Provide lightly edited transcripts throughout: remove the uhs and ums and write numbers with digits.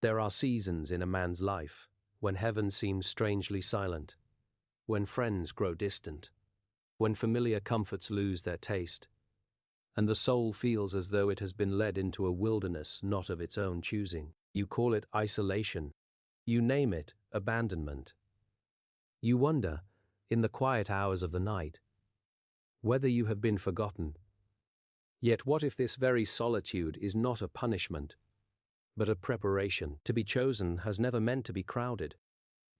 There are seasons in a man's life when heaven seems strangely silent, when friends grow distant, when familiar comforts lose their taste, and the soul feels as though it has been led into a wilderness not of its own choosing. You call it isolation. You name it abandonment. You wonder, in the quiet hours of the night, whether you have been forgotten. Yet what if this very solitude is not a punishment, but a preparation? To be chosen has never meant to be crowded.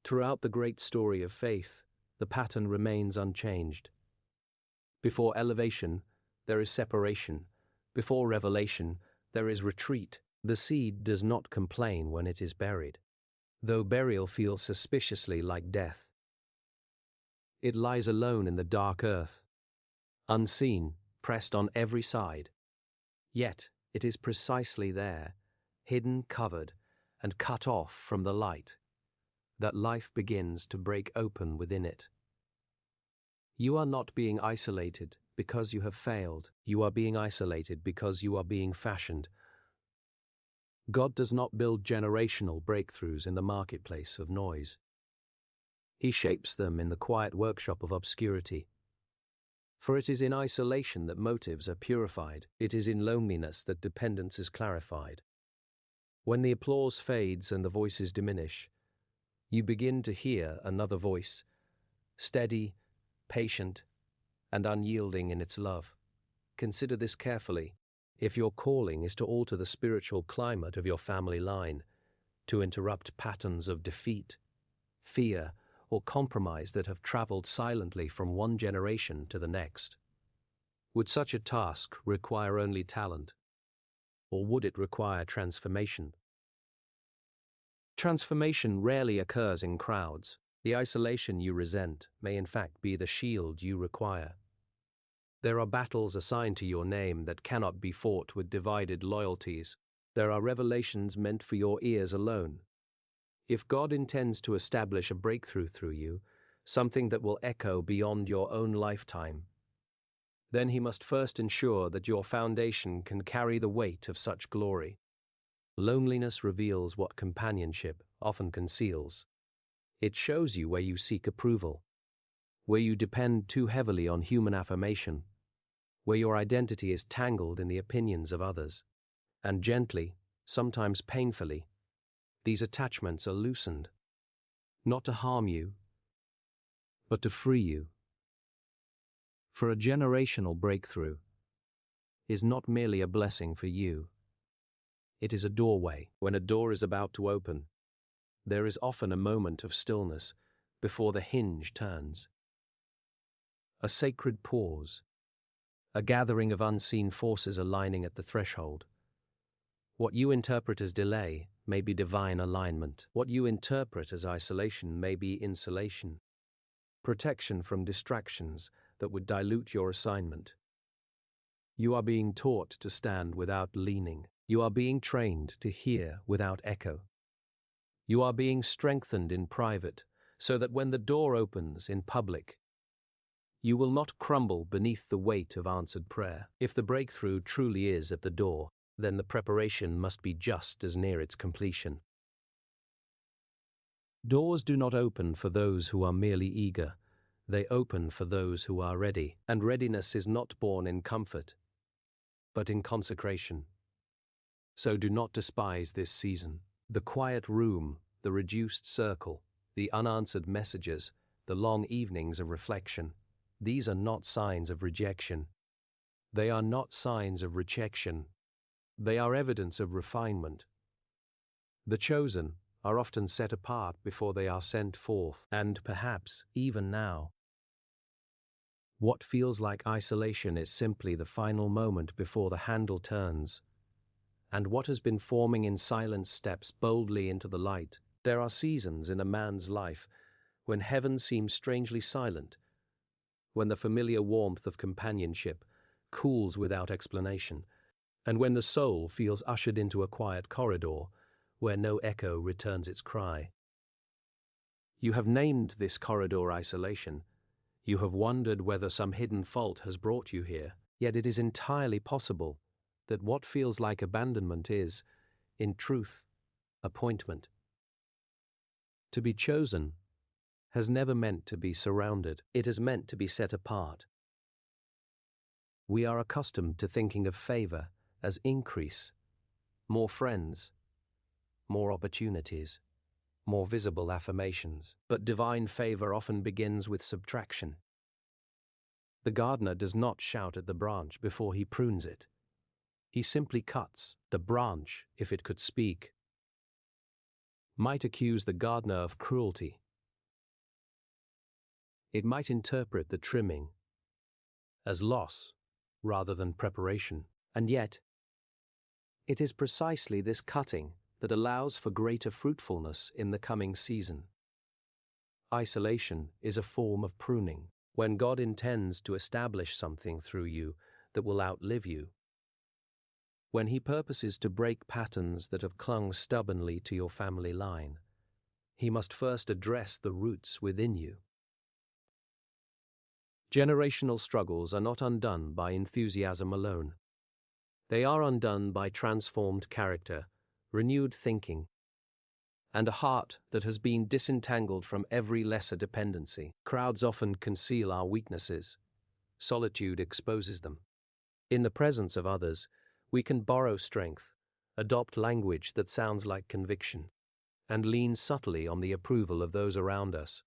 Throughout the great story of faith, the pattern remains unchanged. Before elevation, there is separation. Before revelation, there is retreat. The seed does not complain when it is buried, though burial feels suspiciously like death. It lies alone in the dark earth, unseen, pressed on every side. Yet it is precisely there, hidden, covered, and cut off from the light, that life begins to break open within it. You are not being isolated because you have failed. You are being isolated because you are being fashioned. God does not build generational breakthroughs in the marketplace of noise. He shapes them in the quiet workshop of obscurity. For it is in isolation that motives are purified. It is in loneliness that dependence is clarified. When the applause fades and the voices diminish, you begin to hear another voice, steady, patient, and unyielding in its love. Consider this carefully. If your calling is to alter the spiritual climate of your family line, to interrupt patterns of defeat, fear, or compromise that have traveled silently from one generation to the next, would such a task require only talent, or would it require transformation? Transformation rarely occurs in crowds. The isolation you resent may in fact be the shield you require. There are battles assigned to your name that cannot be fought with divided loyalties. There are revelations meant for your ears alone. If God intends to establish a breakthrough through you, something that will echo beyond your own lifetime, then he must first ensure that your foundation can carry the weight of such glory. Loneliness reveals what companionship often conceals. It shows you where you seek approval, where you depend too heavily on human affirmation, where your identity is tangled in the opinions of others, and gently, sometimes painfully, these attachments are loosened, not to harm you, but to free you. For a generational breakthrough is not merely a blessing for you. It is a doorway. When a door is about to open, there is often a moment of stillness before the hinge turns. A sacred pause, a gathering of unseen forces aligning at the threshold. What you interpret as delay may be divine alignment. What you interpret as isolation may be insulation, protection from distractions that would dilute your assignment. You are being taught to stand without leaning. You are being trained to hear without echo. You are being strengthened in private so that when the door opens in public, you will not crumble beneath the weight of answered prayer. If the breakthrough truly is at the door, then the preparation must be just as near its completion. Doors do not open for those who are merely eager. They open for those who are ready. And readiness is not born in comfort, but in consecration. So do not despise this season. The quiet room, the reduced circle, the unanswered messages, the long evenings of reflection. These are not signs of rejection. They are not signs of rejection. They are evidence of refinement. The chosen are often set apart before they are sent forth, and perhaps even now. What feels like isolation is simply the final moment before the handle turns, and what has been forming in silence steps boldly into the light. There are seasons in a man's life when heaven seems strangely silent, when the familiar warmth of companionship cools without explanation, and when the soul feels ushered into a quiet corridor where no echo returns its cry. You have named this corridor isolation. You have wondered whether some hidden fault has brought you here. Yet it is entirely possible that what feels like abandonment is, in truth, appointment. To be chosen has never meant to be surrounded. It has meant to be set apart. We are accustomed to thinking of favor as increase, more friends, more opportunities, more visible affirmations. But divine favor often begins with subtraction. The gardener does not shout at the branch before he prunes it. He simply cuts. The branch, if it could speak, might accuse the gardener of cruelty. It might interpret the trimming as loss rather than preparation. And yet, it is precisely this cutting that allows for greater fruitfulness in the coming season. Isolation is a form of pruning. When God intends to establish something through you that will outlive you, when He purposes to break patterns that have clung stubbornly to your family line, He must first address the roots within you. Generational struggles are not undone by enthusiasm alone. They are undone by transformed character, renewed thinking, and a heart that has been disentangled from every lesser dependency. Crowds often conceal our weaknesses. Solitude exposes them. In the presence of others, we can borrow strength, adopt language that sounds like conviction, and lean subtly on the approval of those around us.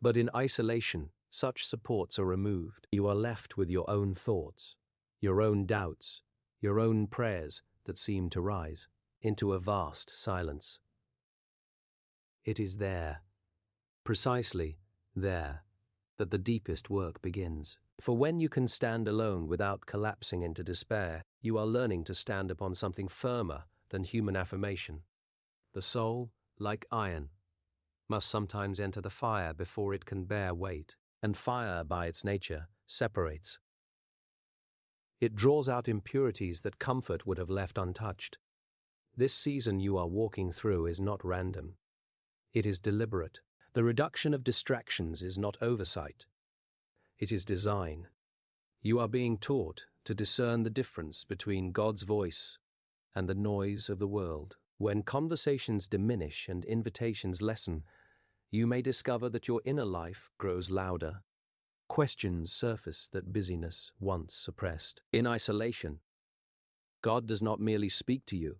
But in isolation, such supports are removed. You are left with your own thoughts, your own doubts, your own prayers that seem to rise into a vast silence. It is there, precisely there, that the deepest work begins. For when you can stand alone without collapsing into despair, you are learning to stand upon something firmer than human affirmation. The soul, like iron, must sometimes enter the fire before it can bear weight, and fire, by its nature, separates. It draws out impurities that comfort would have left untouched. This season you are walking through is not random. It is deliberate. The reduction of distractions is not oversight. It is design. You are being taught to discern the difference between God's voice and the noise of the world. When conversations diminish and invitations lessen, you may discover that your inner life grows louder. Questions surface that busyness once suppressed. In isolation, God does not merely speak to you.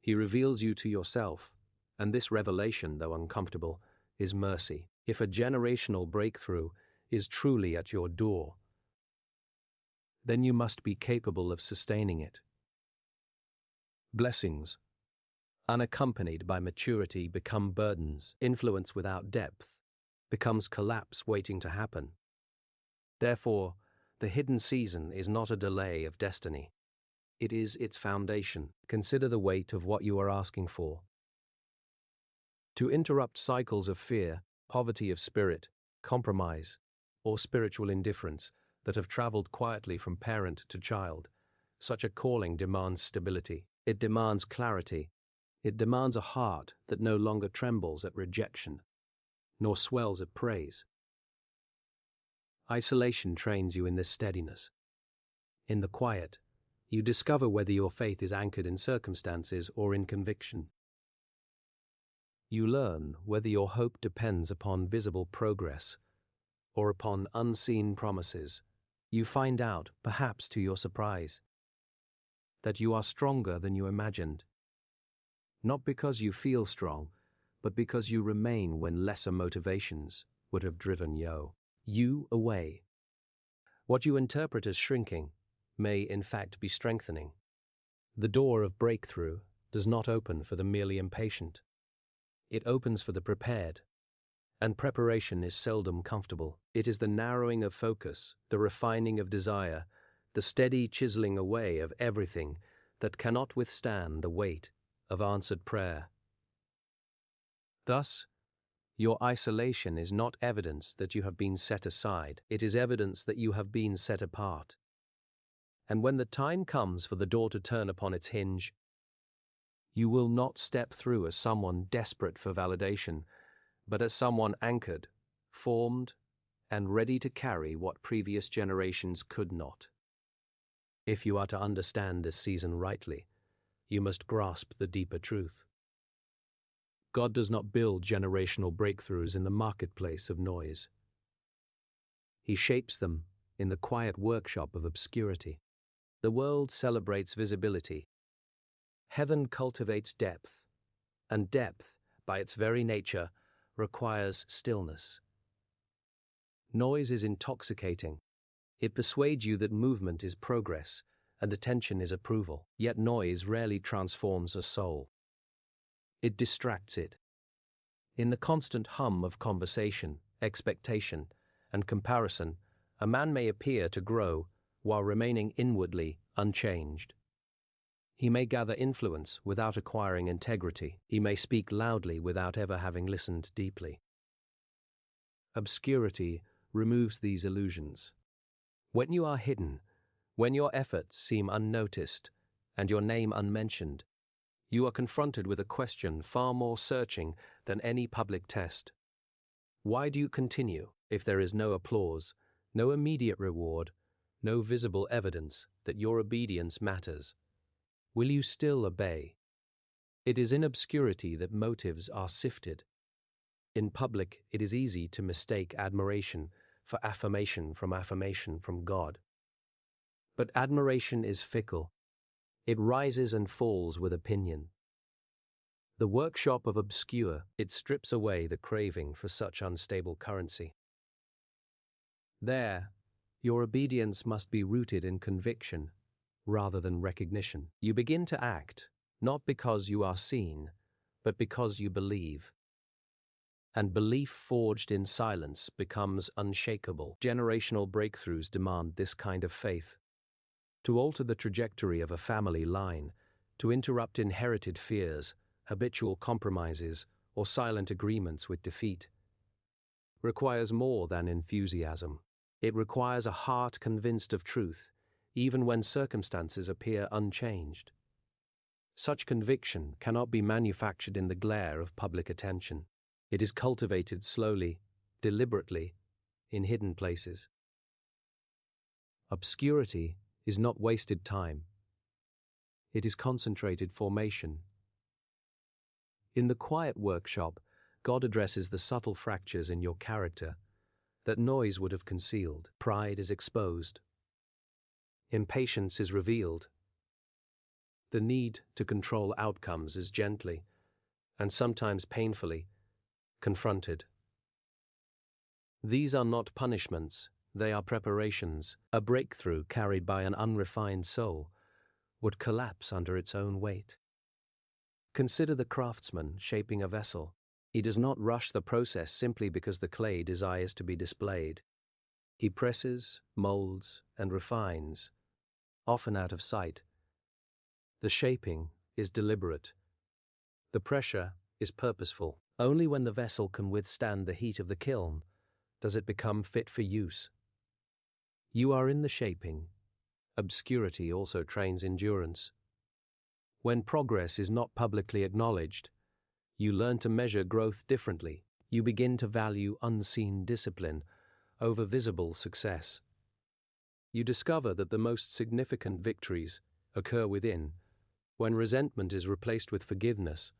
He reveals you to yourself, and this revelation, though uncomfortable, is mercy. If a generational breakthrough is truly at your door, then you must be capable of sustaining it. Blessings, unaccompanied by maturity, become burdens. Influence without depth becomes collapse waiting to happen. Therefore, the hidden season is not a delay of destiny. It is its foundation. Consider the weight of what you are asking for. To interrupt cycles of fear, poverty of spirit, compromise, or spiritual indifference that have traveled quietly from parent to child, such a calling demands stability. It demands clarity. It demands a heart that no longer trembles at rejection, nor swells at praise. Isolation trains you in this steadiness. In the quiet, you discover whether your faith is anchored in circumstances or in conviction. You learn whether your hope depends upon visible progress or upon unseen promises. You find out, perhaps to your surprise, that you are stronger than you imagined. Not because you feel strong, but because you remain when lesser motivations would have driven you away. What you interpret as shrinking may in fact be strengthening. The door of breakthrough does not open for the merely impatient. It opens for the prepared, and preparation is seldom comfortable. It is the narrowing of focus, the refining of desire, the steady chiseling away of everything that cannot withstand the weight of answered prayer. Thus, your isolation is not evidence that you have been set aside. It is evidence that you have been set apart. And when the time comes for the door to turn upon its hinge, you will not step through as someone desperate for validation, but as someone anchored, formed, and ready to carry what previous generations could not. If you are to understand this season rightly, you must grasp the deeper truth. God does not build generational breakthroughs in the marketplace of noise. He shapes them in the quiet workshop of obscurity. The world celebrates visibility. Heaven cultivates depth, and depth, by its very nature, requires stillness. Noise is intoxicating. It persuades you that movement is progress and attention is approval. Yet noise rarely transforms a soul. It distracts it. In the constant hum of conversation, expectation, and comparison, a man may appear to grow while remaining inwardly unchanged. He may gather influence without acquiring integrity. He may speak loudly without ever having listened deeply. Obscurity removes these illusions. When you are hidden, when your efforts seem unnoticed and your name unmentioned, you are confronted with a question far more searching than any public test. Why do you continue if there is no applause, no immediate reward, no visible evidence that your obedience matters? Will you still obey? It is in obscurity that motives are sifted. In public, it is easy to mistake admiration for affirmation from God. But admiration is fickle. It rises and falls with opinion. The workshop of obscure, it strips away the craving for such unstable currency. There, your obedience must be rooted in conviction rather than recognition. You begin to act, not because you are seen, but because you believe. And belief forged in silence becomes unshakable. Generational breakthroughs demand this kind of faith. To alter the trajectory of a family line, to interrupt inherited fears, habitual compromises, or silent agreements with defeat, requires more than enthusiasm. It requires a heart convinced of truth, even when circumstances appear unchanged. Such conviction cannot be manufactured in the glare of public attention. It is cultivated slowly, deliberately, in hidden places. Obscurity is not wasted time. It is concentrated formation. In the quiet workshop, God addresses the subtle fractures in your character that noise would have concealed. Pride is exposed. Impatience is revealed. The need to control outcomes is gently, and sometimes painfully, confronted. These are not punishments, they are preparations. A breakthrough carried by an unrefined soul would collapse under its own weight. Consider the craftsman shaping a vessel. He does not rush the process simply because the clay desires to be displayed. He presses, molds, and refines, often out of sight. The shaping is deliberate. The pressure is purposeful. Only when the vessel can withstand the heat of the kiln does it become fit for use. You are in the shaping. Obscurity also trains endurance. When progress is not publicly acknowledged, you learn to measure growth differently. You begin to value unseen discipline over visible success. You discover that the most significant victories occur within, when resentment is replaced with forgiveness,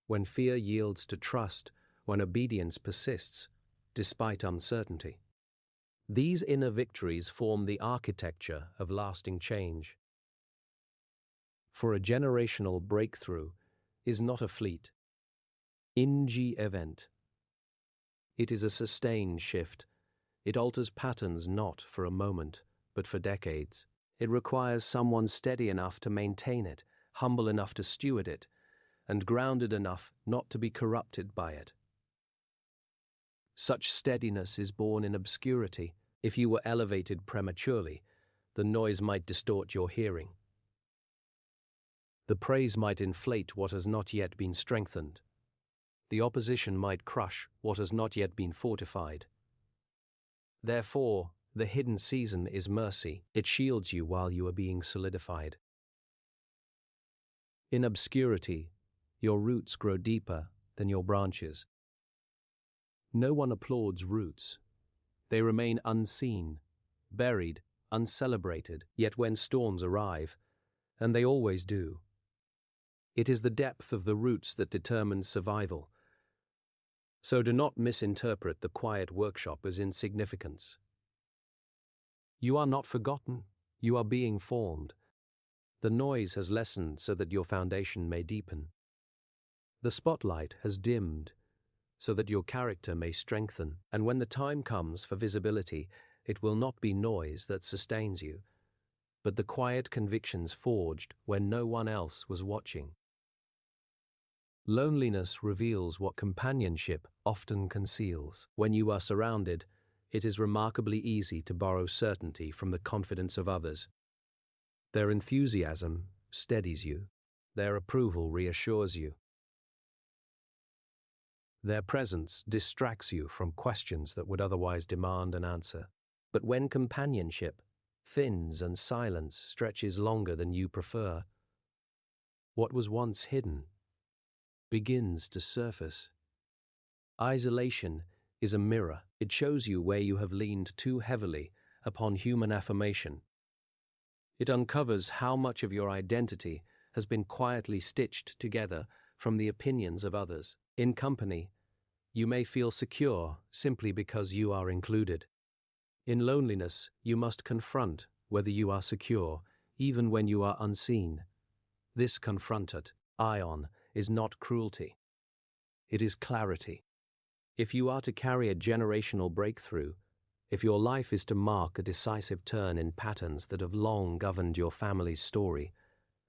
when fear yields to trust, when obedience persists, despite uncertainty. These inner victories form the architecture of lasting change. For a generational breakthrough is not a fleet, ingy event. It is a sustained shift. It alters patterns not for a moment, but for decades. It requires someone steady enough to maintain it, humble enough to steward it, and grounded enough not to be corrupted by it. Such steadiness is born in obscurity. If you were elevated prematurely, the noise might distort your hearing. The praise might inflate what has not yet been strengthened. The opposition might crush what has not yet been fortified. Therefore, the hidden season is mercy. It shields you while you are being solidified. In obscurity, your roots grow deeper than your branches. No one applauds roots. They remain unseen, buried, uncelebrated. Yet when storms arrive, and they always do, It is the depth of the roots that determines survival. So do not misinterpret the quiet workshop as insignificance. You are not forgotten. You are being formed. The noise has lessened so that your foundation may deepen. The spotlight has dimmed so that your character may strengthen. And when the time comes for visibility, it will not be noise that sustains you, but the quiet convictions forged when no one else was watching. Loneliness reveals what companionship often conceals. When you are surrounded, it is remarkably easy to borrow certainty from the confidence of others. Their enthusiasm steadies you. Their approval reassures you. Their presence distracts you from questions that would otherwise demand an answer. But when companionship thins and silence stretches longer than you prefer, what was once hidden begins to surface. Isolation is a mirror. It shows you where you have leaned too heavily upon human affirmation. It uncovers how much of your identity has been quietly stitched together from the opinions of others. In company, you may feel secure simply because you are included. In loneliness, you must confront whether you are secure, even when you are unseen. This confronted ion is not cruelty. It is clarity. If you are to carry a generational breakthrough, if your life is to mark a decisive turn in patterns that have long governed your family's story,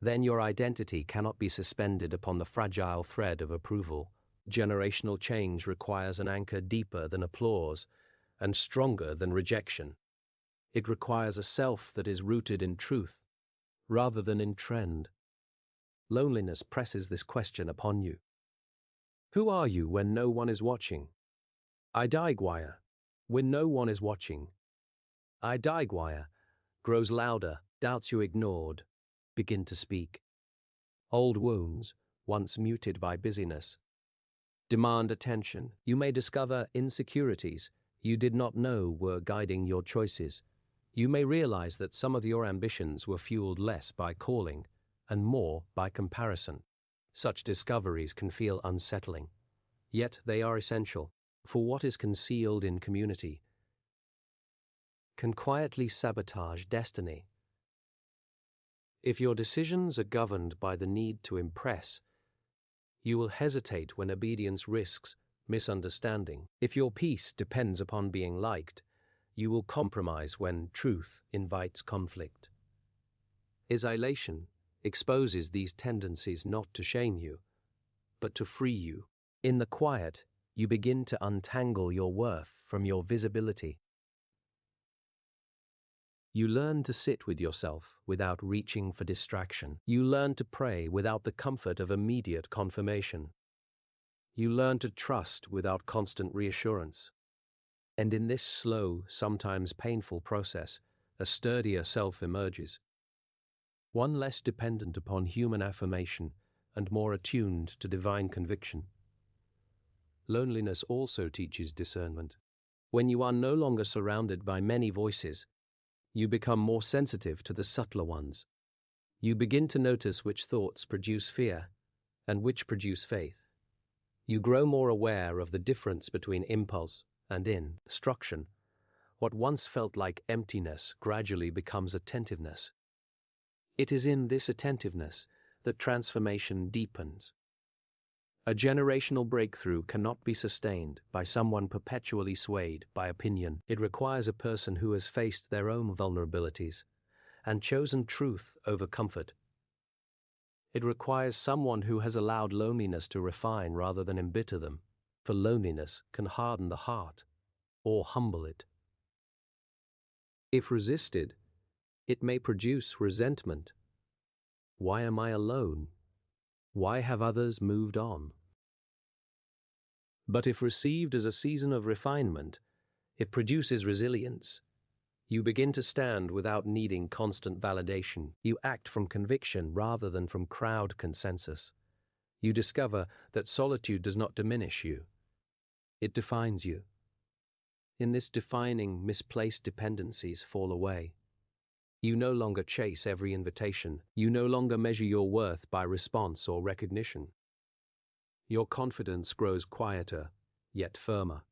then your identity cannot be suspended upon the fragile thread of approval. Generational change requires an anchor deeper than applause and stronger than rejection. It requires a self that is rooted in truth rather than in trend. Loneliness presses this question upon you. Who are you when no one is watching? Idaigwaya, when no one is watching. Idaigwaya grows louder, doubts you ignored begin to speak. Old wounds, once muted by busyness, demand attention. You may discover insecurities you did not know were guiding your choices. You may realize that some of your ambitions were fueled less by calling and more by comparison. Such discoveries can feel unsettling, yet they are essential, for what is concealed in community can quietly sabotage destiny. If your decisions are governed by the need to impress, you will hesitate when obedience risks misunderstanding. If your peace depends upon being liked, you will compromise when truth invites conflict. Isolation exposes these tendencies not to shame you, but to free you. In the quiet, you begin to untangle your worth from your visibility. You learn to sit with yourself without reaching for distraction. You learn to pray without the comfort of immediate confirmation. You learn to trust without constant reassurance. And in this slow, sometimes painful process, a sturdier self emerges. One less dependent upon human affirmation and more attuned to divine conviction. Loneliness also teaches discernment. When you are no longer surrounded by many voices, you become more sensitive to the subtler ones. You begin to notice which thoughts produce fear and which produce faith. You grow more aware of the difference between impulse and instruction. What once felt like emptiness gradually becomes attentiveness. It is in this attentiveness that transformation deepens. A generational breakthrough cannot be sustained by someone perpetually swayed by opinion. It requires a person who has faced their own vulnerabilities and chosen truth over comfort. It requires someone who has allowed loneliness to refine rather than embitter them, for loneliness can harden the heart or humble it. If resisted, it may produce resentment. Why am I alone? Why have others moved on? But if received as a season of refinement, it produces resilience. You begin to stand without needing constant validation. You act from conviction rather than from crowd consensus. You discover that solitude does not diminish you. It defines you. In this defining, misplaced dependencies fall away. You no longer chase every invitation. You no longer measure your worth by response or recognition. Your confidence grows quieter, yet firmer.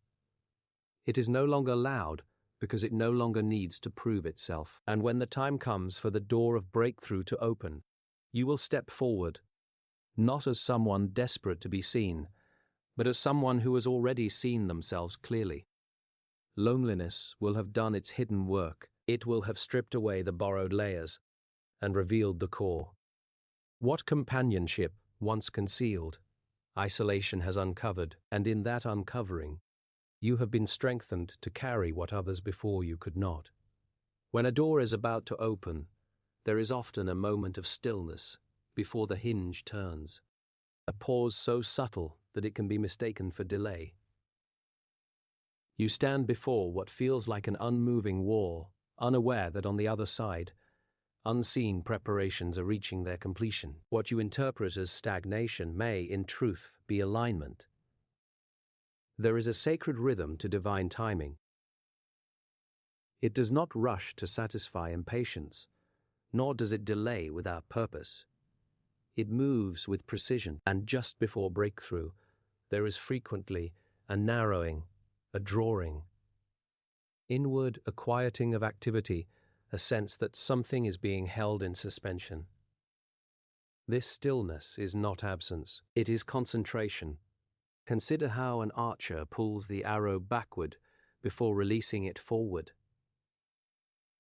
It is no longer loud because it no longer needs to prove itself. And when the time comes for the door of breakthrough to open, you will step forward, not as someone desperate to be seen, but as someone who has already seen themselves clearly. Loneliness will have done its hidden work. It will have stripped away the borrowed layers and revealed the core. What companionship once concealed, isolation has uncovered, and in that uncovering, you have been strengthened to carry what others before you could not. When a door is about to open, there is often a moment of stillness before the hinge turns, a pause so subtle that it can be mistaken for delay. You stand before what feels like an unmoving wall, unaware that on the other side, unseen preparations are reaching their completion. What you interpret as stagnation may, in truth, be alignment. There is a sacred rhythm to divine timing. It does not rush to satisfy impatience, nor does it delay without purpose. It moves with precision, and just before breakthrough, there is frequently a narrowing, a drawing, inward, a quieting of activity, a sense that something is being held in suspension. This stillness is not absence, it is concentration. Consider how an archer pulls the arrow backward before releasing it forward.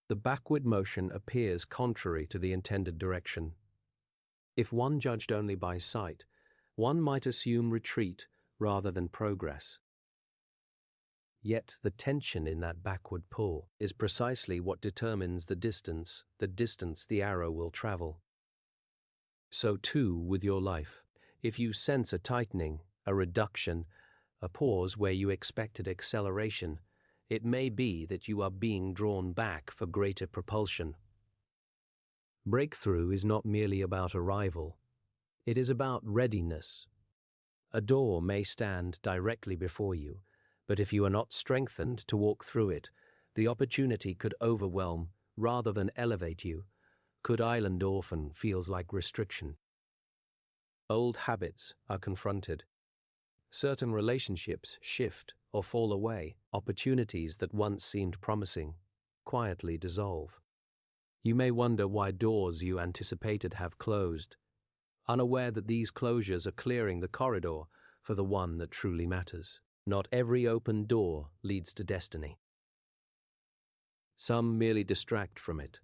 The backward motion appears contrary to the intended direction. If one judged only by sight, one might assume retreat rather than progress. Yet the tension in that backward pull is precisely what determines the distance the arrow will travel. So too with your life. If you sense a tightening, a reduction, a pause where you expected acceleration, it may be that you are being drawn back for greater propulsion. Breakthrough is not merely about arrival. It is about readiness. A door may stand directly before you, but if you are not strengthened to walk through it, the opportunity could overwhelm rather than elevate you. Could island orphan feels like restriction. Old habits are confronted. Certain relationships shift or fall away. Opportunities that once seemed promising quietly dissolve. You may wonder why doors you anticipated have closed, unaware that these closures are clearing the corridor for the one that truly matters. Not every open door leads to destiny. Some merely distract from it.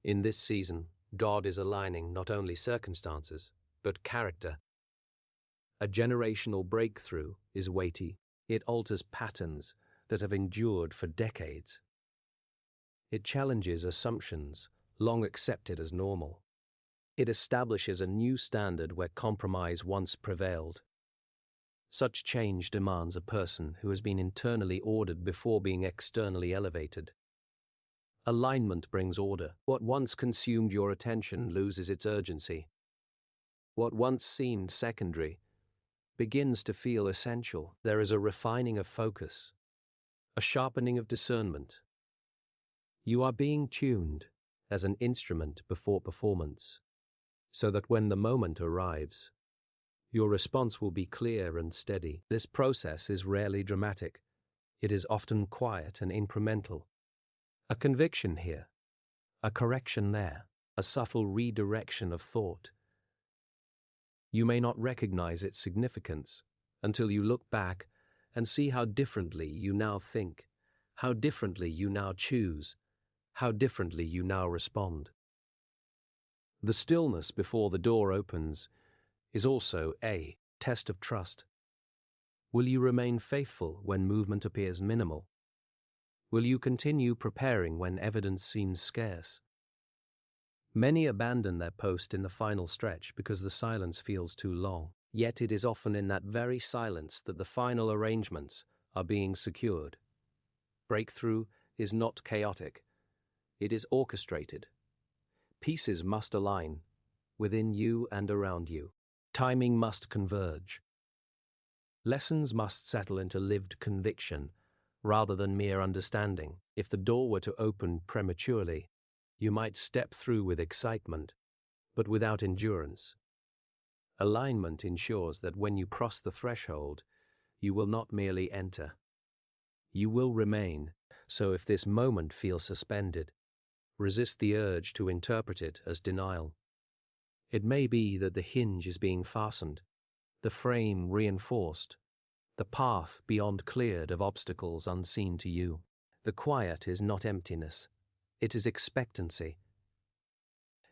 In this season, God is aligning not only circumstances, but character. A generational breakthrough is weighty. It alters patterns that have endured for decades. It challenges assumptions long accepted as normal. It establishes a new standard where compromise once prevailed. Such change demands a person who has been internally ordered before being externally elevated. Alignment brings order. What once consumed your attention loses its urgency. What once seemed secondary begins to feel essential. There is a refining of focus, a sharpening of discernment. You are being tuned as an instrument before performance, so that when the moment arrives, your response will be clear and steady. This process is rarely dramatic. It is often quiet and incremental. A conviction here, a correction there, a subtle redirection of thought. You may not recognize its significance until you look back and see how differently you now think, how differently you now choose, how differently you now respond. The stillness before the door opens is also a test of trust. Will you remain faithful when movement appears minimal? Will you continue preparing when evidence seems scarce? Many abandon their post in the final stretch because the silence feels too long. Yet it is often in that very silence that the final arrangements are being secured. Breakthrough is not chaotic. It is orchestrated. Pieces must align within you and around you. Timing must converge. Lessons must settle into lived conviction rather than mere understanding. If the door were to open prematurely, You might step through with excitement, but without endurance. Alignment ensures that when you cross the threshold, you will not merely enter. You will remain, so if this moment feels suspended, resist the urge to interpret it as denial. It may be that the hinge is being fastened, the frame reinforced, the path beyond cleared of obstacles unseen to you. The quiet is not emptiness, it is expectancy.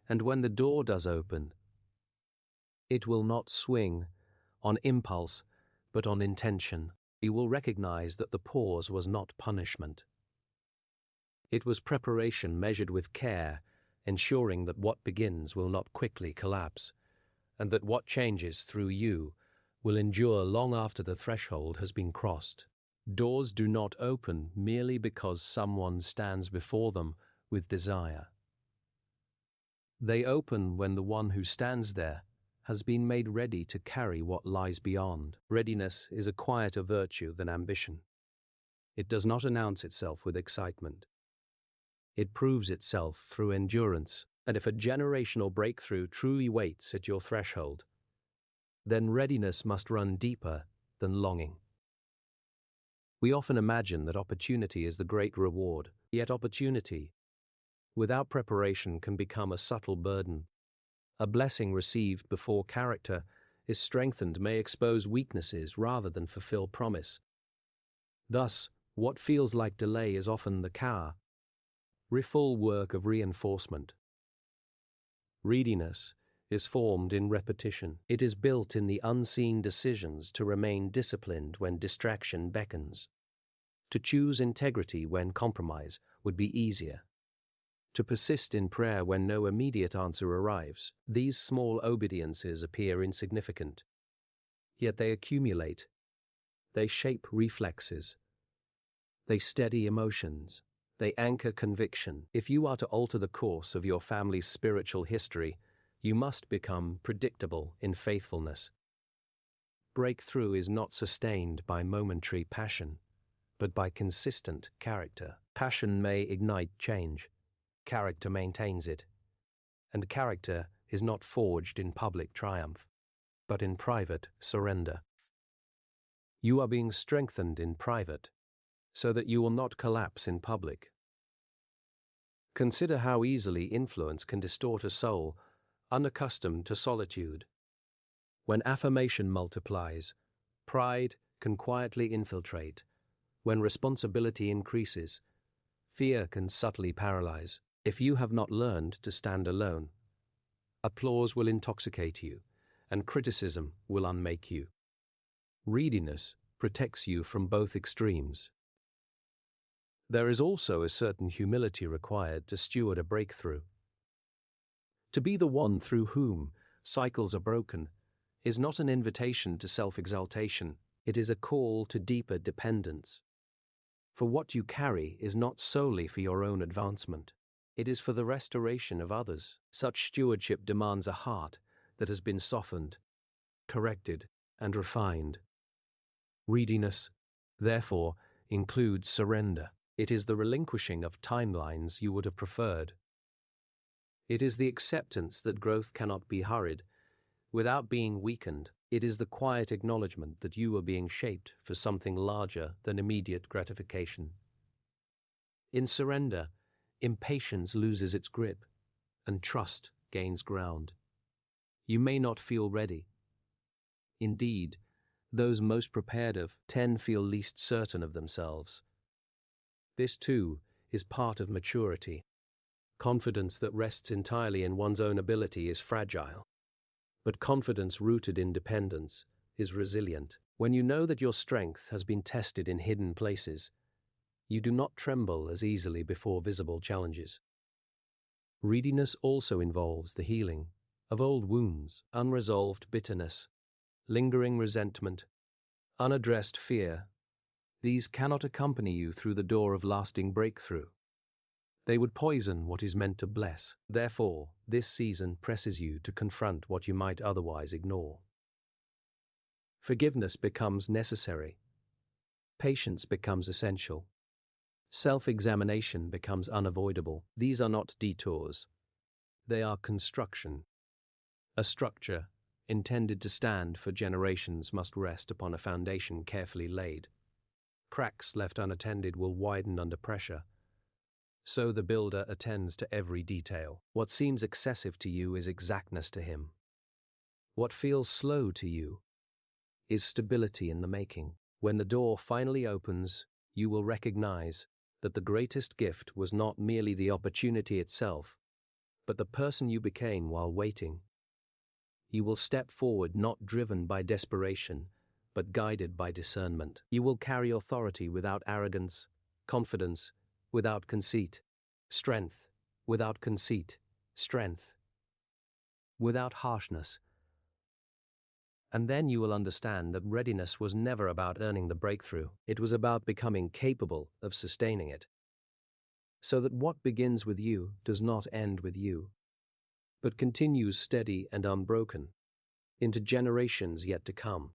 And when the door does open, it will not swing on impulse, but on intention. You will recognize that the pause was not punishment. It was preparation measured with care, ensuring that what begins will not quickly collapse, and that what changes through you will endure long after the threshold has been crossed. Doors do not open merely because someone stands before them with desire. They open when the one who stands there has been made ready to carry what lies beyond. Readiness is a quieter virtue than ambition. It does not announce itself with excitement. It proves itself through endurance, and if a generational breakthrough truly waits at your threshold, then readiness must run deeper than longing. We often imagine that opportunity is the great reward, yet opportunity, without preparation, can become a subtle burden. A blessing received before character is strengthened may expose weaknesses rather than fulfill promise. Thus, what feels like delay is often the full work of reinforcement. Readiness is formed in repetition. It is built in the unseen decisions to remain disciplined when distraction beckons, to choose integrity when compromise would be easier, to persist in prayer when no immediate answer arrives. These small obediences appear insignificant, yet they accumulate. They shape reflexes. They steady emotions. They anchor conviction. If you are to alter the course of your family's spiritual history, you must become predictable in faithfulness. Breakthrough is not sustained by momentary passion, but by consistent character. Passion may ignite change. Character maintains it. And character is not forged in public triumph, but in private surrender. You are being strengthened in private, so that you will not collapse in public. Consider how easily influence can distort a soul unaccustomed to solitude. When affirmation multiplies, pride can quietly infiltrate. When responsibility increases, fear can subtly paralyze. If you have not learned to stand alone, applause will intoxicate you, and criticism will unmake you. Readiness protects you from both extremes. There is also a certain humility required to steward a breakthrough. To be the one through whom cycles are broken is not an invitation to self-exaltation, it is a call to deeper dependence. For what you carry is not solely for your own advancement, it is for the restoration of others. Such stewardship demands a heart that has been softened, corrected, and refined. Readiness, therefore, includes surrender. It is the relinquishing of timelines you would have preferred. It is the acceptance that growth cannot be hurried without being weakened. It is the quiet acknowledgement that you are being shaped for something larger than immediate gratification. In surrender, impatience loses its grip, and trust gains ground. You may not feel ready. Indeed, those most prepared feel least certain of themselves. This, too, is part of maturity. Confidence that rests entirely in one's own ability is fragile, but confidence rooted in dependence is resilient. When you know that your strength has been tested in hidden places, you do not tremble as easily before visible challenges. Readiness also involves the healing of old wounds, unresolved bitterness, lingering resentment, unaddressed fear. These cannot accompany you through the door of lasting breakthrough. They would poison what is meant to bless. Therefore, this season presses you to confront what you might otherwise ignore. Forgiveness becomes necessary. Patience becomes essential. Self-examination becomes unavoidable. These are not detours. They are construction. A structure intended to stand for generations must rest upon a foundation carefully laid. Cracks left unattended will widen under pressure. So the builder attends to every detail. What seems excessive to you is exactness to him. What feels slow to you is stability in the making. When the door finally opens, you will recognize that the greatest gift was not merely the opportunity itself, but the person you became while waiting. You will step forward not driven by desperation, but guided by discernment. You will carry authority without arrogance, confidence without conceit, strength without conceit, strength without harshness. And then you will understand that readiness was never about earning the breakthrough. It was about becoming capable of sustaining it. So that what begins with you does not end with you, but continues steady and unbroken into generations yet to come.